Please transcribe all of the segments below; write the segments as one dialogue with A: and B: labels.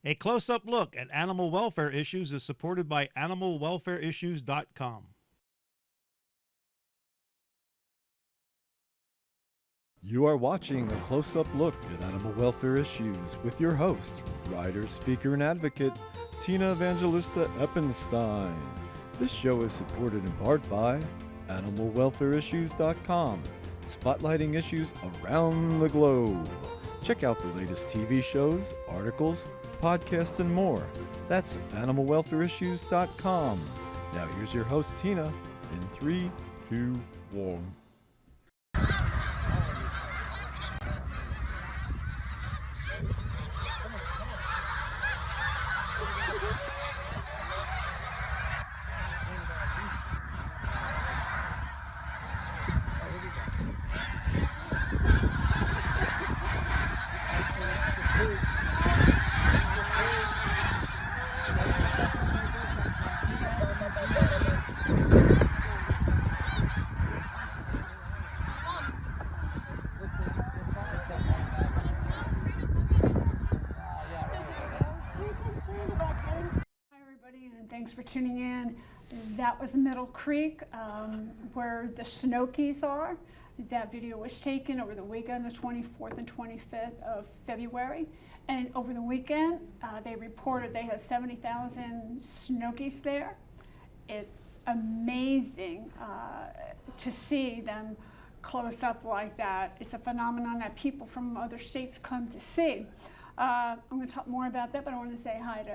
A: A close-up look at animal welfare issues is supported by animalwelfareissues.com.
B: You are watching a close-up look at animal welfare issues with your host, writer, speaker, and advocate, Tina Evangelista Eppenstein. This show is supported in part by animalwelfareissues.com, spotlighting issues around the globe. Check out the latest TV shows, articles, podcasts, and more. That's animalwelfareissues.com. Now here's your host, Tina, in 3, 2, 1.
C: Thanks for tuning in. That was Middle Creek, where the Snokies are. That video was taken over the weekend, the 24th and 25th of February. And over the weekend, they reported they had 70,000 Snokies there. It's amazing to see them close up like that. It's a phenomenon that people from other states come to see. I'm going to talk more about that, but I want to say hi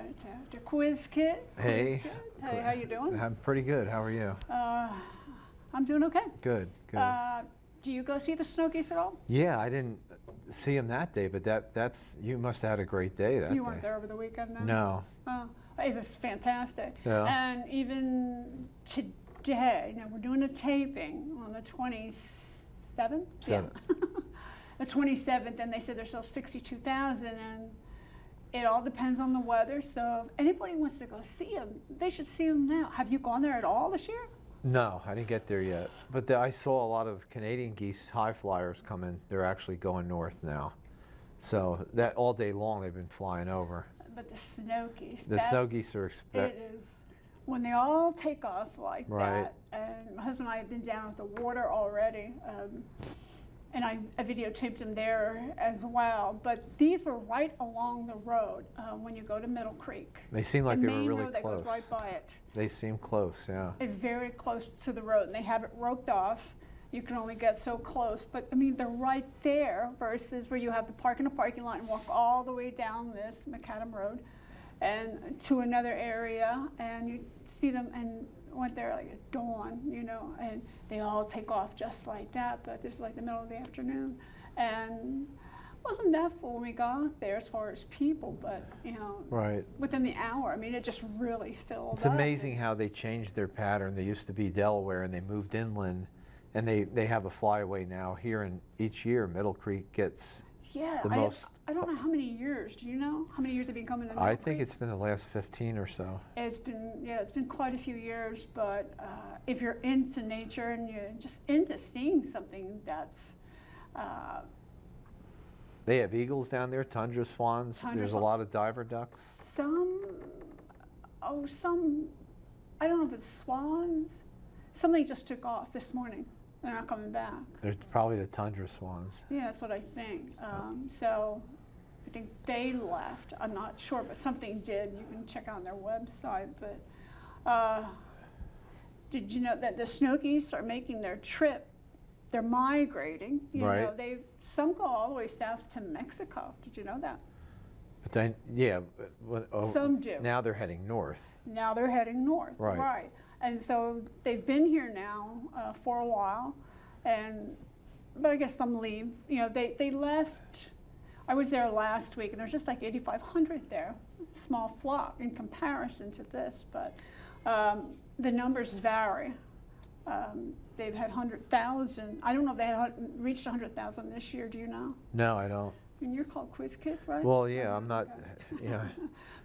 C: to Quiz Kid.
D: Hey.
C: Hey, how you doing?
D: I'm pretty good. How are you?
C: I'm doing okay.
D: Good, good.
C: Do you go see the Snokies at all?
D: Yeah, I didn't see him that day, but that's you must have had a great day that day.
C: You weren't there over the weekend then?
D: No.
C: Oh, it was fantastic.
D: Yeah.
C: And even today, now we're doing a taping on the 27th? Yeah. The 27th, and they said there's still 62,000, and it all depends on the weather. So if anybody wants to go see them, they should see them now. Have you gone there at all this year?
D: No, I didn't get there yet. But I saw a lot of Canadian geese, high flyers come in. They're actually going north now. So that all day long they've been flying over.
C: But the snow geese.
D: The snow geese are
C: It is when they all take off like
D: right.
C: that. And my husband and I have been down at the water already. And I videotaped them there as well. But these were right along the road when you go to Middle Creek.
D: They seem like they were really
C: road that
D: close.
C: goes right by it.
D: They seem close, yeah.
C: Very close to the road. And they have it roped off. You can only get so close. But I mean, they're right there versus where you have to park in a parking lot and walk all the way down this Macadam Road and to another area. And you see them and went there like at dawn, you know, and they all take off just like that, but this is like the middle of the afternoon. And it wasn't that full when we got there as far as people, but, you know,
D: right.
C: within the hour, I mean, it just really filled
D: It's
C: up.
D: amazing how they changed their pattern. They used to be Delaware, and they moved inland, and they have a flyaway now here, and each year Middle Creek gets the most.
C: I don't know how many years. Do you know how many years they've been coming to Middle
D: I
C: Creek?
D: think it's been the last 15 or so.
C: It's been quite a few years, but if you're into nature and you're just into seeing something that's
D: They have eagles down there, tundra swans. There's a lot of diver ducks.
C: some, I don't know if it's swans. Something just took off this morning. They're not coming back.
D: They're probably the tundra swans.
C: Yeah, that's what I think. So I think they left. I'm not sure, but something did. You can check out on their website. But did you know that the snow geese are making their trip? They're migrating. You know, some go all the way south to Mexico. Did you know that?
D: But then, yeah.
C: Some do.
D: Now they're heading north.
C: Now they're heading north.
D: Right.
C: And so they've been here now for a while, but I guess some leave. You know, they left. I was there last week, and there's just like 8,500 there. Small flock in comparison to this, but the numbers vary. They've had 100,000. I don't know if they had reached 100,000 this year. Do you know?
D: No, I don't.
C: And you're called Quiz Kid, right?
D: Well, yeah, I'm not. Yeah.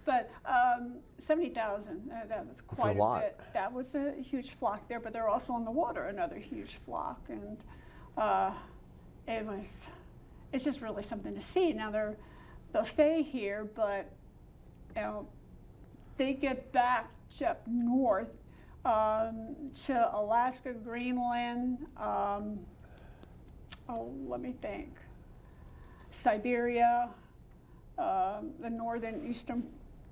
C: But 70,000, that's quite a
D: lot.
C: bit. That was a huge flock there, but they're also on the water, another huge flock. And it's just really something to see. Now they'll stay here, but you know, they get back up north to Alaska, Greenland, let me think, Siberia, the northern eastern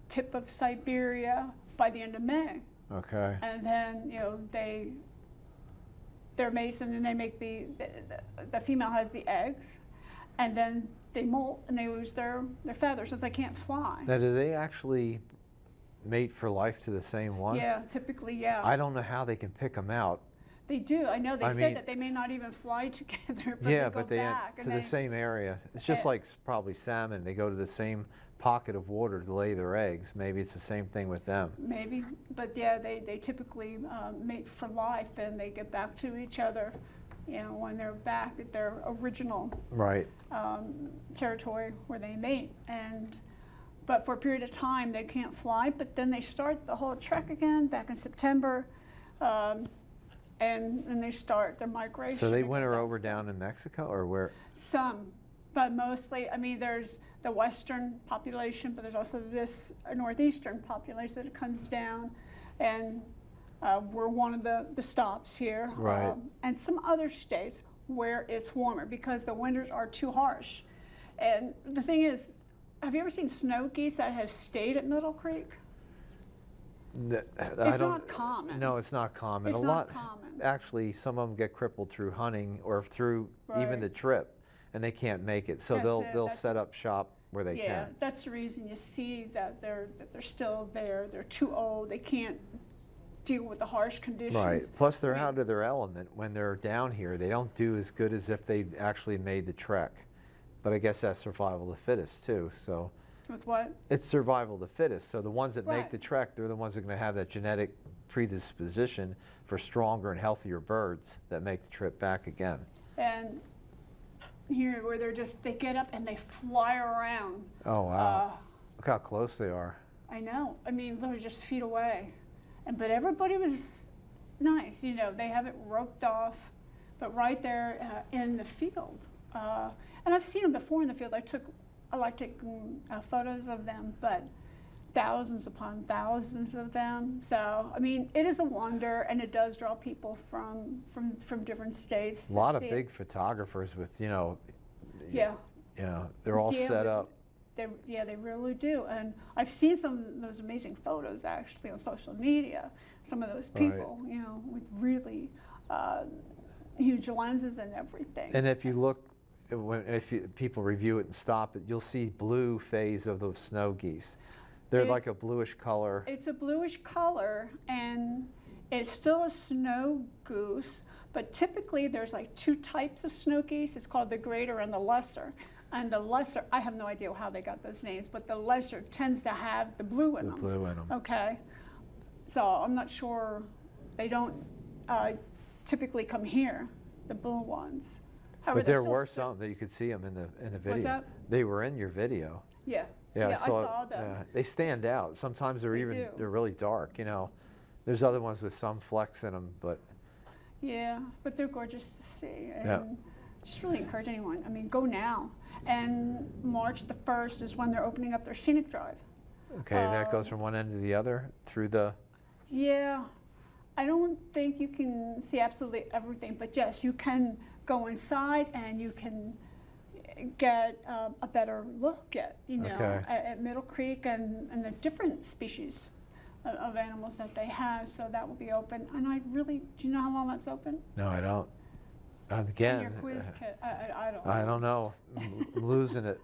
C: tip of Siberia by the end of May.
D: Okay.
C: And then, you know, they're mates, and then they make the female has the eggs, and then they molt and they lose their feathers if they can't fly.
D: Now, do they actually mate for life to the same one?
C: Yeah, typically, yeah.
D: I don't know how they can pick them out.
C: They do. I know. They
D: I
C: said
D: mean-
C: that they may not even fly together, but
D: Yeah,
C: they go
D: but they
C: back.
D: to
C: and
D: the
C: they,
D: same area. It's just
C: Eh.
D: like probably salmon. They go to the same pocket of water to lay their eggs. Maybe it's the same thing with them.
C: Maybe, but yeah, they typically mate for life, and they get back to each other, you know, when they're back at their original
D: Right.
C: territory where they mate. But for a period of time, they can't fly. But then they start the whole trek again back in September, and they start their migration.
D: So they
C: again.
D: winter over
C: That's-
D: down in Mexico, or where?
C: Some, but mostly, I mean, there's the western population, but there's also this northeastern population that comes down, and we're one of the stops here.
D: Right.
C: And some other states where it's warmer because the winters are too harsh. And the thing is, have you ever seen snow geese that have stayed at Middle Creek?
D: It's
C: not common.
D: No, it's not common.
C: It's
D: a
C: not
D: lot.
C: common.
D: Actually, some of them get crippled through hunting or through even
C: Right.
D: the trip, and they can't make it. So
C: That's
D: they'll
C: it.
D: they'll
C: That's-
D: set up shop where they
C: Yeah,
D: can.
C: that's the reason you see that they're still there. They're too old. They can't deal with the harsh conditions.
D: Right. Plus, they're
C: We-
D: out of their element when they're down here. They don't do as good as if they actually made the trek. But I guess that's survival of the fittest too. So
C: With what?
D: it's survival of the fittest. So the ones that make
C: Right.
D: the trek, they're the ones that are going to have that genetic predisposition for stronger and healthier birds that make the trip back again.
C: And here where they get up and they fly around.
D: Oh wow! Look how close they are.
C: I know. I mean, they're just feet away. But everybody was nice. You know, they have it roped off, but right there in the field. And I've seen them before in the field. I like taking photos of them, but thousands upon thousands of them. So, I mean, it is a wonder, and it does draw people from different states.
D: A
C: to
D: lot of
C: see it.
D: big photographers with
C: Yeah.
D: they're all
C: Yeah,
D: set
C: but
D: up.
C: They really do. And I've seen some of those amazing photos actually on social media. Some of those
D: Right.
C: people, you know, with really huge lenses and everything.
D: And if you look, people review it and stop it, you'll see blue phase of the snow geese. They're like a
C: It's-
D: bluish color.
C: It's a bluish color, and it's still a snow goose, but typically there's like two types of snow geese. It's called the greater and the lesser. And the lesser, I have no idea how they got those names, but the lesser tends to have the blue in
D: The
C: them.
D: blue in them.
C: Okay, so I'm not sure, they don't typically come here, the blue ones. However,
D: But
C: they're
D: there
C: still
D: were
C: st-
D: some that you could see them in the video.
C: that?
D: They were in your video.
C: Yeah,
D: Yeah,
C: I saw them.
D: yeah, they stand out. Sometimes
C: They do.
D: they're really dark. There's other ones with some flecks in them, but
C: Yeah, but they're gorgeous to see, and
D: Yeah.
C: just really encourage anyone. I mean, go now. And March the 1st is when they're opening up their scenic drive.
D: okay, that goes from one end to the other through the.
C: Yeah, I don't think you can see absolutely everything, but yes, you can go inside and you can get a better look at,
D: Okay.
C: at Middle Creek and the different species of animals that they have. So that will be open. And do you know how long that's open?
D: No, I don't.
C: In
D: Again,
C: your quiz kit, I don't know.
D: I don't know. I'm losing it.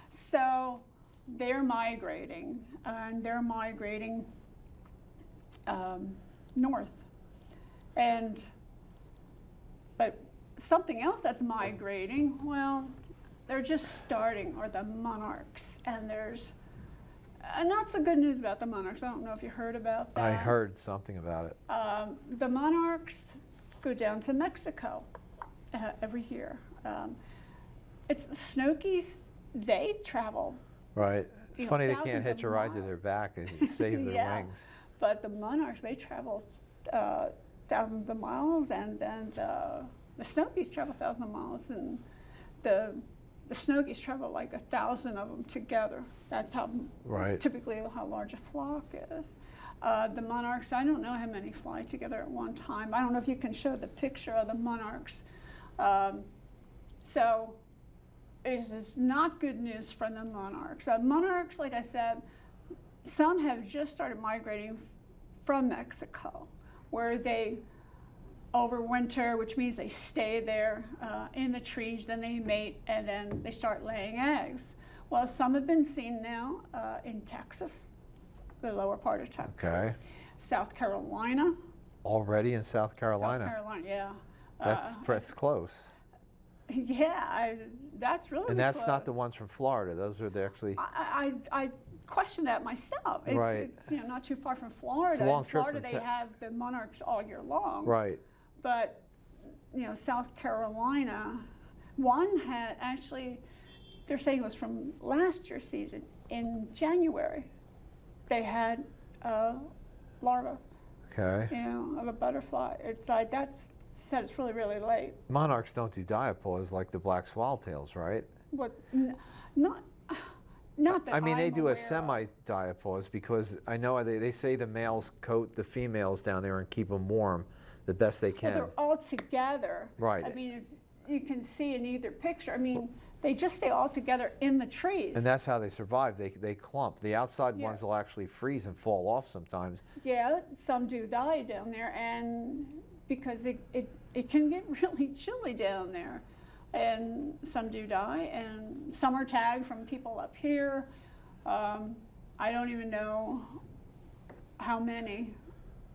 C: So they're migrating, and they're migrating north. But something else that's migrating, well, they're just starting, are the monarchs. And there's not so good news about the monarchs. I don't know if you heard about that.
D: I heard something about it.
C: The monarchs go down to Mexico every year. It's the snow geese, they travel,
D: Right. It's
C: you know,
D: funny they can't
C: thousands
D: hitch a
C: of
D: ride to their
C: miles.
D: back and save their
C: Yeah.
D: wings.
C: but the monarchs, they travel thousands of miles, and then the snow geese travel thousands of miles. And the the Snokies travel like 1,000 of them together. That's how
D: Right.
C: typically how large a flock is. The monarchs, I don't know how many fly together at one time. I don't know if you can show the picture of the monarchs. So it is not good news for the monarchs. Monarchs, like I said, some have just started migrating from Mexico, where they overwinter, which means they stay there in the trees, then they mate, and then they start laying eggs. Well, some have been seen now in Texas, the lower part of Texas.
D: Okay.
C: South Carolina.
D: Already in South Carolina.
C: South Carolina, yeah.
D: That's close.
C: Yeah, that's really
D: And that's
C: close.
D: not the ones from Florida. Those are actually.
C: I question that myself. It's,
D: Right.
C: it's not too far from Florida.
D: long
C: In
D: trip
C: Florida,
D: from
C: they have the monarchs all year long.
D: Right.
C: But South Carolina, one had actually, they're saying it was from last year's season in January. They had a larva,
D: Okay.
C: of a butterfly. It's like that's said it's really really late.
D: Monarchs don't do diapause like the black swallowtails, right?
C: Not that
D: I mean, they
C: I'm
D: do
C: aware
D: a
C: of.
D: semi-diapause because I know they say the males coat the females down there and keep them warm the best they
C: Well,
D: can.
C: they're all together.
D: Right.
C: I mean, if you can see in either picture. I mean, they just stay all together in the trees.
D: And that's how they survive. They clump. The outside
C: Yeah.
D: ones will actually freeze and fall off sometimes.
C: Yeah, some do die down there, and because it can get really chilly down there, and some do die, and some are tagged from people up here. I don't even know how many.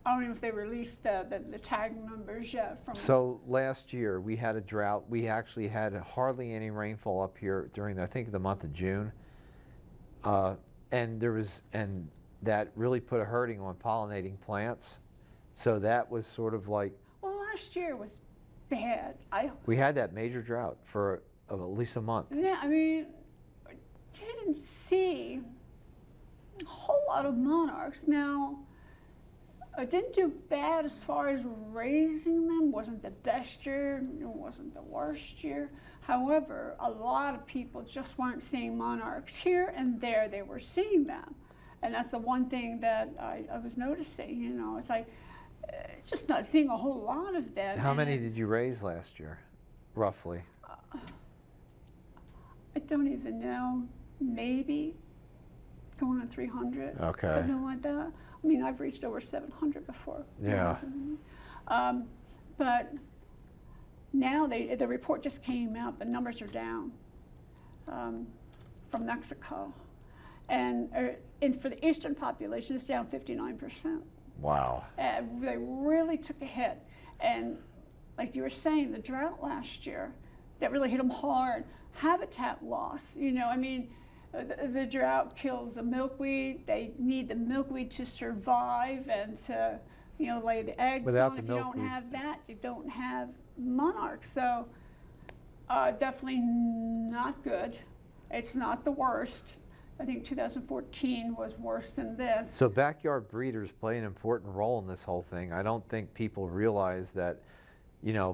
C: I don't know if they released the tag numbers yet from.
D: So last year we had a drought. We actually had hardly any rainfall up here during I think the month of June, and that really put a hurting on pollinating plants. So that was sort of like
C: Well, last year was bad.
D: we had that major drought for at least a month.
C: Yeah, I mean, I didn't see a whole lot of monarchs. Now, I didn't do bad as far as raising them. Wasn't the best year. It wasn't the worst year. However, a lot of people just weren't seeing monarchs. Here and there, they were seeing them. And that's the one thing that I was noticing. It's like just not seeing a whole lot of them.
D: How many
C: And
D: did you raise last year, roughly?
C: I don't even know. Maybe going on 300.
D: Okay.
C: Something like that. I mean, I've reached over 700 before.
D: Yeah.
C: But now the report just came out. The numbers are down from Mexico, and for the eastern population, it's down 59%.
D: Wow.
C: They really took a hit, and like you were saying, the drought last year that really hit them hard. Habitat loss. I mean. The drought kills the milkweed. They need the milkweed to survive and to, lay the eggs
D: Without
C: on.
D: the
C: If you don't
D: milkweed.
C: have that, you don't have monarchs. So definitely not good. It's not the worst. I think 2014 was worse than this.
D: So backyard breeders play an important role in this whole thing. I don't think people realize that,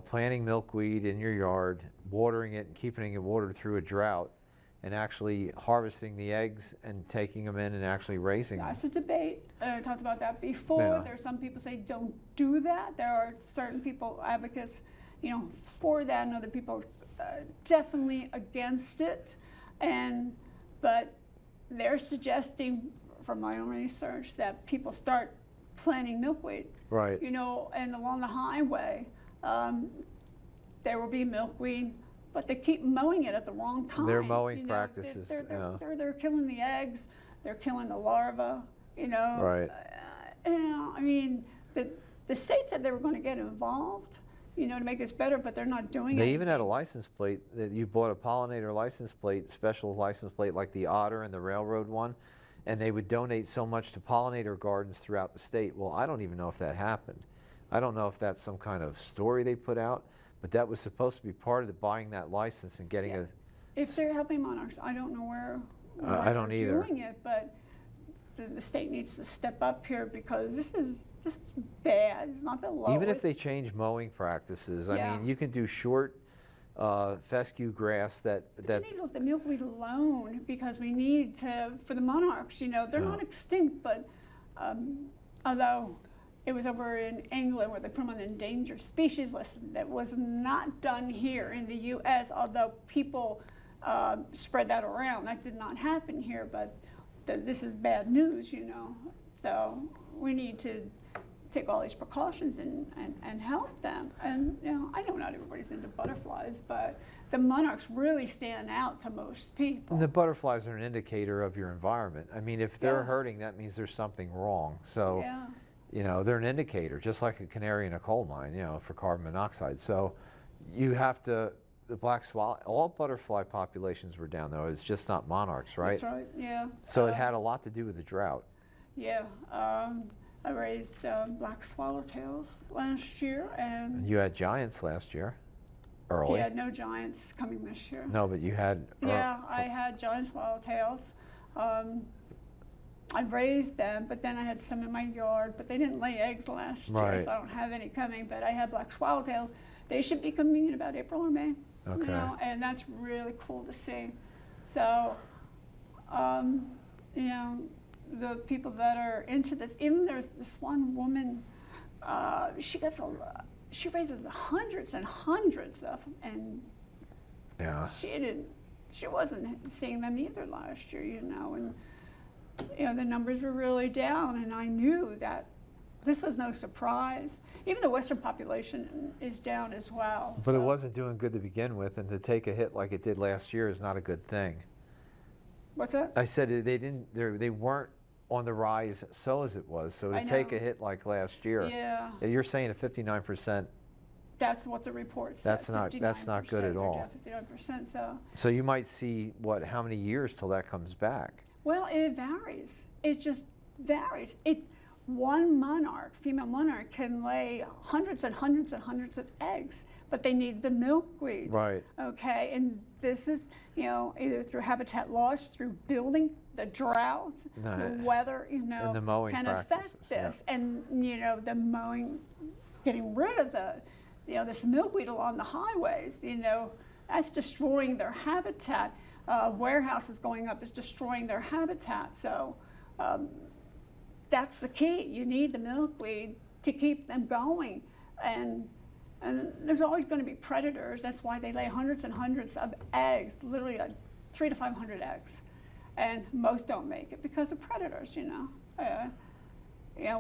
D: planting milkweed in your yard, watering it and keeping it watered through a drought, and actually harvesting the eggs and taking them in and actually raising them.
C: That's a debate. I talked about that before.
D: Yeah.
C: There are some people say don't do that. There are certain people, advocates, for that, and other people definitely against it. But they're suggesting, from my own research, that people start planting milkweed.
D: Right.
C: And along the highway, there will be milkweed. But they keep mowing it at the wrong times.
D: Their mowing practices, yeah.
C: They're killing the eggs. They're killing the larva.
D: Right.
C: I mean, the state said they were going to get involved, to make this better, but they're not doing it.
D: They even had a license plate that you bought a pollinator license plate, special license plate like the Otter and the Railroad one, and they would donate so much to pollinator gardens throughout the state. Well, I don't even know if that happened. I don't know if that's some kind of story they put out. But that was supposed to be part of the buying that license and getting
C: Yeah. If they're helping monarchs, I don't know where
D: I don't
C: they're
D: either.
C: doing it, but the state needs to step up here because this is bad. It's not the lowest.
D: Even if they change mowing practices, I
C: Yeah.
D: mean, you can do short fescue grass that
C: But you need to let the milkweed alone because we need to, for the monarchs, you know, they're not extinct, but although it was over in England where they put them on the endangered species list, that was not done here in the U.S., although people spread that around. That did not happen here, but this is bad news, you know. So we need to take all these precautions and help them. And, you know, I know not everybody's into butterflies, but the monarchs really stand out to most people.
D: the butterflies are an indicator of your environment. I mean, if they're
C: Yes.
D: hurting, that means there's something wrong. So,
C: Yeah.
D: you know, they're an indicator, just like a canary in a coal mine, you know, for carbon monoxide. So you have to, the black swallow, all butterfly populations were down though. It's just not monarchs, right?
C: That's right, yeah.
D: So it had a lot to do with the drought.
C: Yeah, I raised black swallowtails last year, and
D: You had giants last year, early.
C: yeah, no giants coming this year.
D: No, but you had.
C: Yeah, I had giant swallowtails. I raised them, but then I had some in my yard, but they didn't lay eggs last year,
D: Right.
C: so I don't have any coming. But I had black swallowtails. They should be coming in about April or May.
D: Okay.
C: You know, and that's really cool to see. So, you know, the people that are into this, even there's this one woman, she raises hundreds and hundreds of them, and
D: Yeah.
C: she wasn't seeing them either last year, you know, and you know the numbers were really down, and I knew that this is no surprise. Even the Western population is down as well.
D: But it
C: so-
D: wasn't doing good to begin with, and to take a hit like it did last year is not a good thing.
C: What's that?
D: I said they weren't on the rise so as it was. So to
C: I
D: take
C: know.
D: a hit like last year,
C: Yeah,
D: you're saying a 59%.
C: that's what the report said.
D: That's not good at
C: 59%,
D: all.
C: they're down 59%. So,
D: So you might see how many years till that comes back?
C: well, it varies. It just varies. One monarch, female monarch, can lay hundreds and hundreds and hundreds of eggs, but they need the milkweed.
D: Right.
C: Okay, and this is, you know, either through habitat loss, through building, the drought,
D: No,
C: the weather, you know,
D: and the mowing
C: can
D: practices,
C: affect
D: yeah.
C: this. And, you know, the mowing, getting rid of this milkweed along the highways, you know, that's destroying their habitat. Warehouses going up is destroying their habitat. So that's the key. You need the milkweed to keep them going. And there's always going to be predators. That's why they lay hundreds and hundreds of eggs, literally like 300 to 500 eggs. And most don't make it because of predators, you know.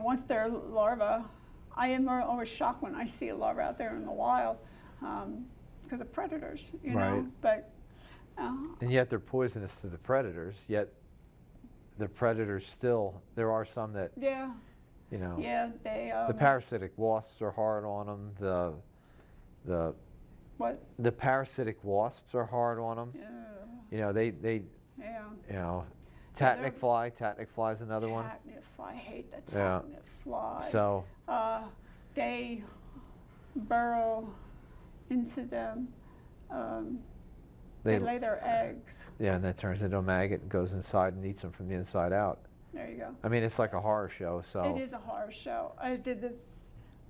C: Once they're larvae, I am always shocked when I see a larva out there in the wild because of predators, you know.
D: Right.
C: But
D: And yet they're poisonous to the predators. Yet the predators still, there are some that,
C: yeah,
D: you know,
C: yeah, they.
D: the parasitic wasps are hard on them.
C: What?
D: The parasitic wasps are hard on them.
C: Yeah.
D: You know, they
C: Yeah.
D: you know,
C: Yeah,
D: Tatnic fly is another one.
C: Catnip fly. I hate the
D: Yeah.
C: catnip fly.
D: So
C: They burrow into them. They lay their eggs.
D: yeah, and that turns into a maggot and goes inside and eats them from the inside out.
C: There you go.
D: I mean, it's like a horror show. So
C: It is a horror show. This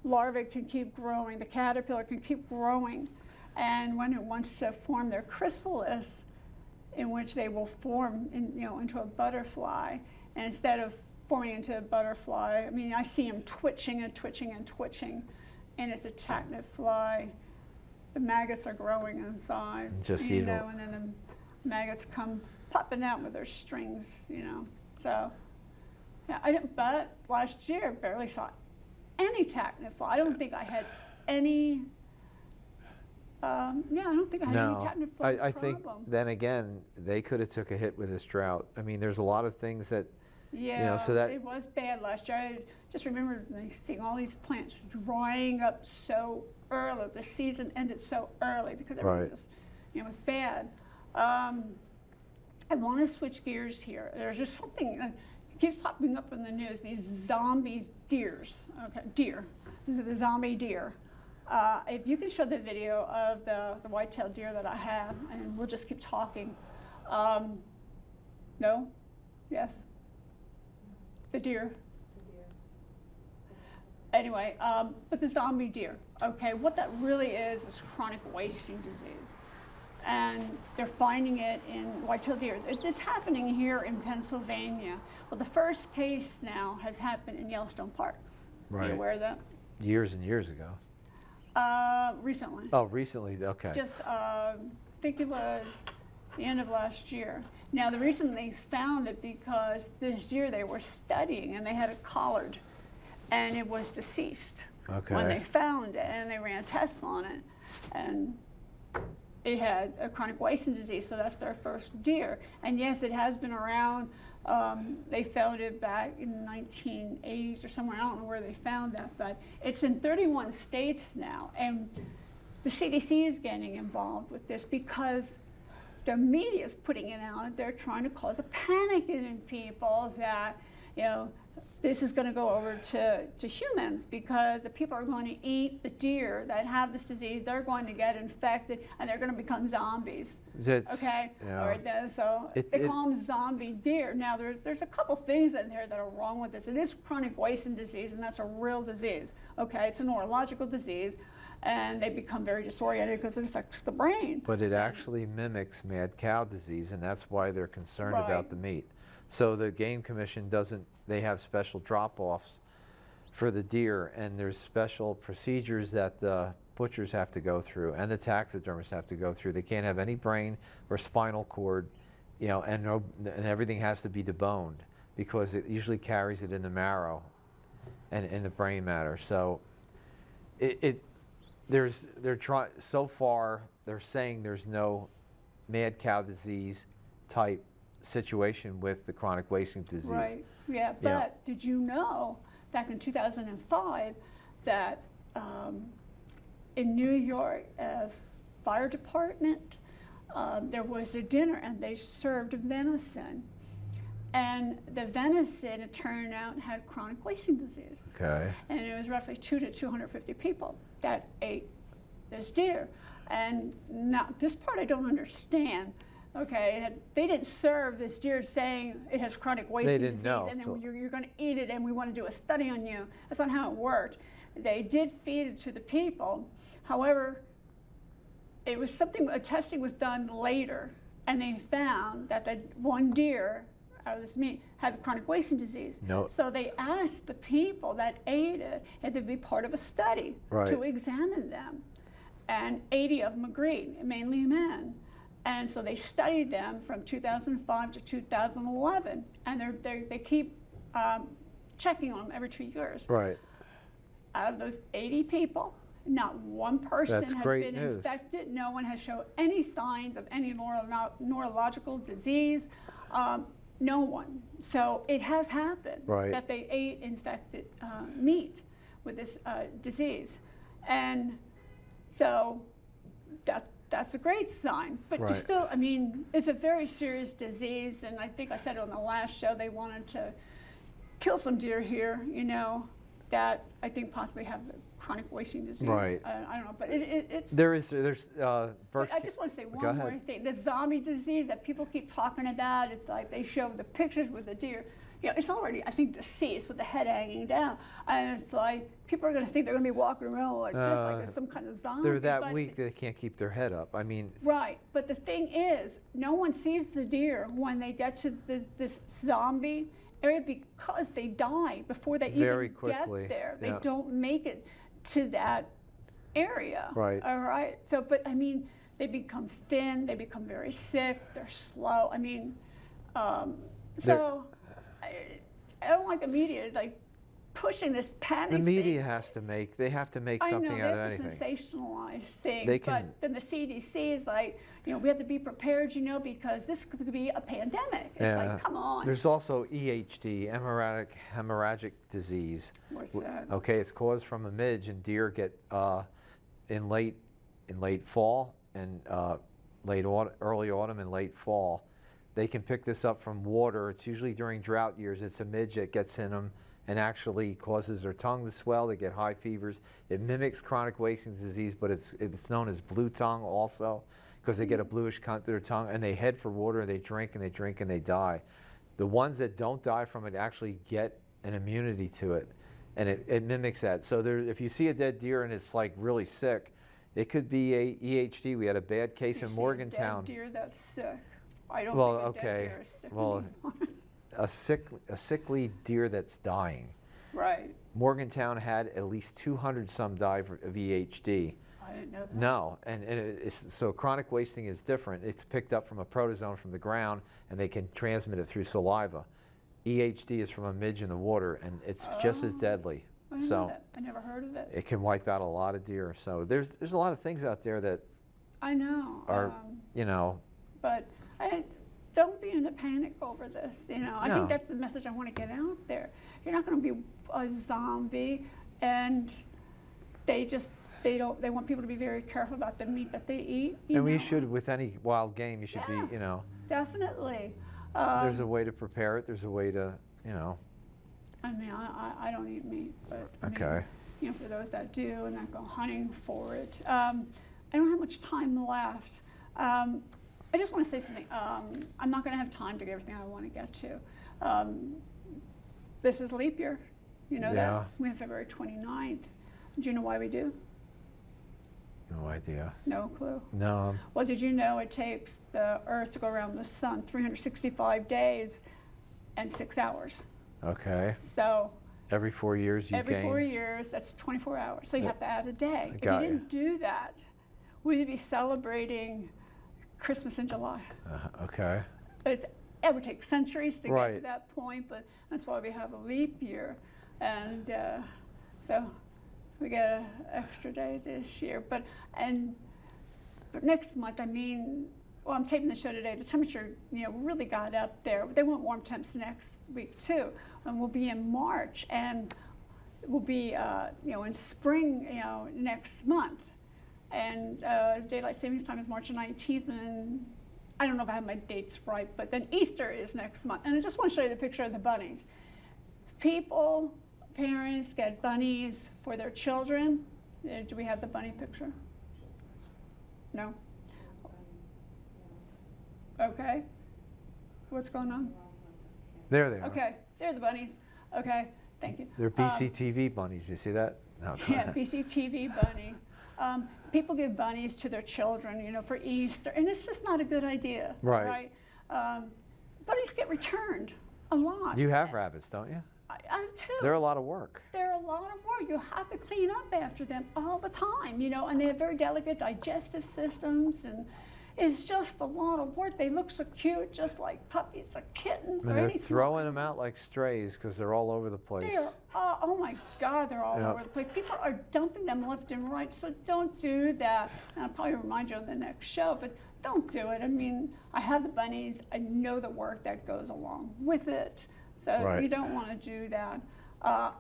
C: larvae can keep growing. The caterpillar can keep growing, and when it wants to form their chrysalis, in which they will form, into a butterfly, and instead of forming into a butterfly, I mean, I see them twitching and twitching and twitching, and it's a catnip fly. The maggots are growing inside,
D: Just
C: you
D: eat 'em.
C: know, and then the maggots come popping out with their strings, you know. So, yeah, but last year barely saw any catnip fly. I don't think I had any. I don't think I had any
D: no,
C: catnip fly
D: I think
C: problem.
D: then again they could have took a hit with this drought. I mean, there's a lot of things that
C: Yeah,
D: so that-
C: it was bad last year. I just remember seeing all these plants drying up so early. The season ended so early because everything
D: Right.
C: just, was bad. I want to switch gears here. There's just something that keeps popping up in the news. These zombie deers. Okay, deer. These are the zombie deer. If you can show the video of the white-tailed deer that I have, and we'll just keep talking. No? Yes? The deer. Anyway, but the zombie deer, okay, what that really is chronic wasting disease. And they're finding it in white-tailed deer. It's happening here in Pennsylvania. Well, the first case now has happened in Yellowstone Park. Are
D: Right.
C: you aware of that?
D: Years and years ago.
C: Recently.
D: Oh, recently, okay.
C: Just, I think it was the end of last year. Now, the reason they found it because this deer they were studying and they had it collared and it was deceased when they
D: Okay.
C: found it, and they ran tests on it, and it had a chronic wasting disease, so that's their first deer. And yes, it has been around. They found it back in the 1980s or somewhere. I don't know where they found that, but it's in 31 states now. And the CDC is getting involved with this because the media is putting it out. They're trying to cause a panic in people that, you know, this is going to go over to humans because the people are going to eat the deer that have this disease. They're going to get infected and they're going to become zombies.
D: It's,
C: Okay,
D: yeah.
C: or so they call them zombie deer. Now there's a couple things in there that are wrong with this. It is chronic wasting disease, and that's a real disease. Okay, it's a neurological disease, and they become very disoriented because it affects the brain.
D: But it actually mimics mad cow disease, and that's why they're concerned
C: Right.
D: about the meat. So the Game Commission doesn't, they have special drop-offs for the deer, and there's special procedures that the butchers have to go through and the taxidermists have to go through. They can't have any brain or spinal cord, you know, and everything has to be deboned because it usually carries it in the marrow and in the brain matter. So so far they're saying there's no mad cow disease type situation with the chronic wasting disease.
C: Right. Yeah. But
D: Yeah.
C: did you know back in 2005 that in New York, fire department, there was a dinner and they served venison, and the venison, it turned out, had chronic wasting disease.
D: Okay.
C: And it was roughly 200 to 250 people that ate this deer. And now, this part I don't understand. Okay, they didn't serve this deer saying it has chronic wasting
D: didn't
C: disease,
D: know,
C: and then
D: so-
C: you're going to eat it, and we want to do a study on you. That's not how it worked. They did feed it to the people. However, it was something. A testing was done later, and they found that the one deer out of this meat had chronic wasting disease.
D: No.
C: So they asked the people that ate it had to be part of a study
D: Right.
C: to examine them, and 80 of them agreed, mainly men. And so they studied them from 2005 to 2011, and they keep checking on them every 2 years.
D: Right.
C: Out of those 80 people, not one person
D: That's
C: has
D: great
C: been
D: news.
C: infected. No one has shown any signs of any neurological disease. No one. So it has happened
D: Right.
C: that they ate infected meat with this disease. And so that's a great sign. But you
D: Right.
C: still, I mean, it's a very serious disease, and I think I said it on the last show, they wanted to kill some deer here, you know, that I think possibly have chronic wasting disease.
D: Right.
C: I don't know, but it's.
D: There's
C: But I just want to say
D: Go
C: one more
D: ahead.
C: thing. The zombie disease that people keep talking about, it's like they show the pictures with the deer. You know, it's already, I think, deceased with the head hanging down. And it's like, people are going to think they're going to be walking around like this, like it's some kind of zombie.
D: They're that
C: but-
D: weak they can't keep their head up. I mean,
C: Right, but the thing is, no one sees the deer when they get to this zombie area because they die before they
D: Very
C: even
D: quickly,
C: get there. They
D: yeah.
C: don't make it to that area.
D: Right.
C: All right. So, but I mean, they become thin. They become very sick. They're slow. I mean, so I don't like the media is like pushing this panic.
D: the
C: thing.
D: media has to they have to make
C: I know
D: something
C: they
D: out of
C: have to
D: anything.
C: sensationalize things,
D: They can-
C: but then the CDC is like, you know, we have to be prepared, you know, because this could be a pandemic. It's
D: Yeah.
C: like, come on.
D: There's also EHD, hemorrhagic disease.
C: What's that?
D: Okay, it's caused from a midge, and deer get in late fall and early autumn and late fall. They can pick this up from water. It's usually during drought years. It's a midge that gets in them and actually causes their tongue to swell. They get high fevers. It mimics chronic wasting disease, but it's known as blue tongue also because they get a bluish cut to their tongue, and they head for water. They drink and they drink and they die. The ones that don't die from it actually get an immunity to it, and it mimics that. So there, if you see a dead deer and it's like really sick, it could be a EHD. We had a bad case
C: You
D: in
C: see a
D: Morgantown.
C: dead deer that's sick. I don't
D: Well,
C: think a dead
D: okay.
C: deer is sick
D: Well,
C: anymore.
D: A sickly deer that's dying.
C: Right.
D: Morgantown had at least 200 some die of EHD.
C: I didn't know that.
D: No, and so chronic wasting is different. It's picked up from a protozoan from the ground, and they can transmit it through saliva. EHD is from a midge in the water, and it's just as
C: Oh,
D: deadly.
C: I didn't know
D: So
C: that. I never heard of it.
D: it can wipe out a lot of deer. So there's a lot of things out there that
C: I know.
D: are, you know,
C: But don't be in a panic over this. You know, I
D: No.
C: think that's the message I want to get out there. You're not going to be a zombie, and they want people to be very careful about the meat that they eat. You
D: and we
C: know.
D: should, with any wild game, you should
C: Yeah.
D: be, you know,
C: Definitely.
D: there's a way to prepare it. There's a way to, you know.
C: I mean, I don't eat meat, but I mean,
D: Okay.
C: you know, for those that do and that go hunting for it. I don't have much time left. I just want to say something. I'm not going to have time to get everything I want to get to. This is leap year. You know
D: Yeah.
C: that? We have February 29th. Do you know why we do?
D: No idea.
C: No clue.
D: No.
C: Well, did you know it takes the Earth to go around the sun 365 days and 6 hours?
D: Okay.
C: So
D: Every 4 years you
C: every
D: gain.
C: 4 years, that's 24 hours. So you have to add a day. If you
D: got you.
C: didn't do that, we'd be celebrating Christmas in July.
D: Okay.
C: But it would take centuries to get to
D: Right.
C: that point, but that's why we have a leap year. And so we get an extra day this year. But next month, I mean, well, I'm taping the show today. The temperature, you know, really got up there. They want warm temps next week too, and we'll be in March, and we'll be, you know, in spring, you know, next month. And daylight savings time is March 19th, and I don't know if I have my dates right, but then Easter is next month. And I just want to show you the picture of the bunnies. People, parents get bunnies for their children. Do we have the bunny picture? No? Okay. What's going on?
D: There they are.
C: Okay, they're the bunnies. Okay, thank you.
D: They're BCTV bunnies. You see that? No.
C: Yeah, BCTV bunny. People give bunnies to their children, you know, for Easter, and it's just not a good idea.
D: Right.
C: Bunnies get returned a lot.
D: You have rabbits, don't you?
C: I have two.
D: They're a lot of work.
C: They're a lot of work. You have to clean up after them all the time, you know, and they have very delicate digestive systems, and it's just a lot of work. They look so cute, just like puppies or kittens
D: And
C: or
D: they're
C: any small
D: throwing them out like strays because they're all over the place.
C: They are, oh my God, they're all
D: Yep.
C: over the place. People are dumping them left and right, so don't do that. And I'll probably remind you on the next show, but don't do it. I mean, I have the bunnies. I know the work that goes along with it, so
D: Right.
C: you don't want to do that. I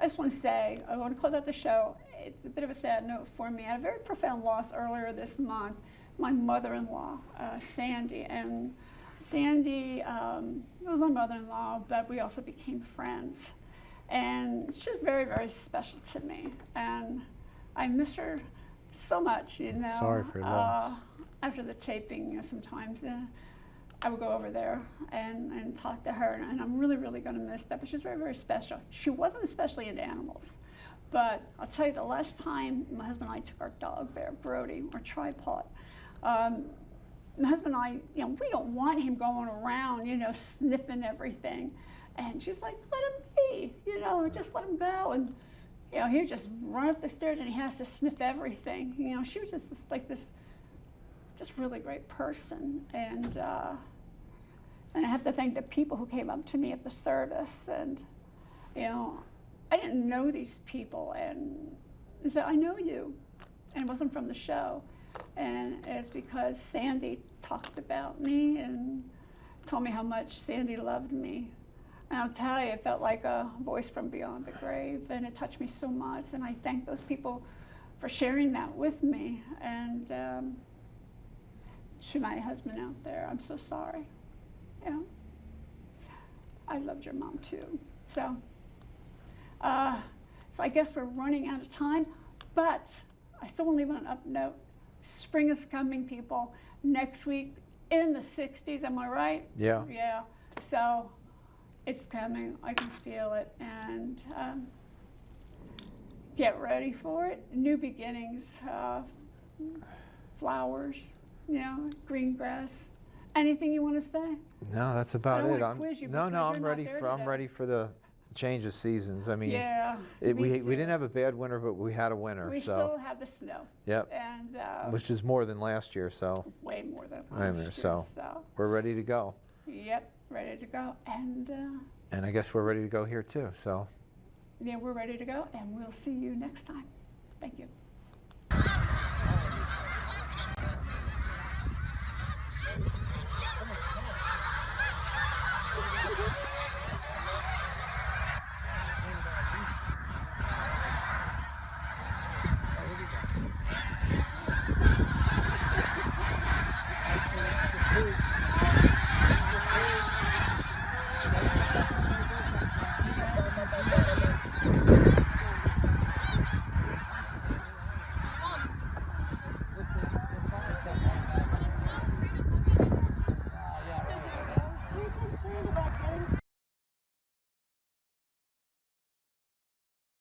C: just want to say, I want to close out the show. It's a bit of a sad note for me. I had a very profound loss earlier this month. My mother-in-law, Sandy, and Sandy was my mother-in-law, but we also became friends. And she's very, very special to me. And I miss her so much, you know.
D: Sorry for your loss.
C: After the taping, you know, sometimes I would go over there and talk to her, and I'm really, really going to miss that. But she's very, very special. She wasn't especially into animals. But I'll tell you, the last time my husband and I took our dog there, Brody, our tripod, my husband and I, you know, we don't want him going around, you know, sniffing everything. And she's like, let him be, you know, just let him go. And, you know, he would just run up the stairs and he has to sniff everything. You know, she was just like this, just really great person. And I have to thank the people who came up to me at the service. And, you know, I didn't know these people, and they said, I know you. And it wasn't from the show. And it's because Sandy talked about me and told me how much Sandy loved me. And I'll tell you, it felt like a voice from beyond the grave, and it touched me so much. And I thank those people for sharing that with me. And to my husband out there, I'm so sorry. You know, I loved your mom too. So I guess we're running out of time, but I still want to leave on an up note. Spring is coming, people. Next week in the 60s, am I right?
D: Yeah.
C: Yeah. So It's coming. I can feel it. And get ready for it. New beginnings, flowers, green grass. Anything you want to say?
D: No, that's about
C: don't
D: it.
C: wanna quiz you
D: No,
C: because
D: no,
C: you're
D: I'm
C: not
D: ready
C: there
D: for I'm
C: today.
D: ready for the change of seasons. I mean,
C: Yeah.
D: we
C: me
D: didn't
C: too.
D: have a bad winter, but we had a winter.
C: We
D: so
C: still have the snow.
D: yep,
C: And
D: which is more than last year. So
C: way more than
D: Way more,
C: last year.
D: so. we're ready to go.
C: Yep, ready to go. And
D: And I guess we're ready to go here too. So.
C: yeah, we're ready to go. And we'll see you next time. Thank you.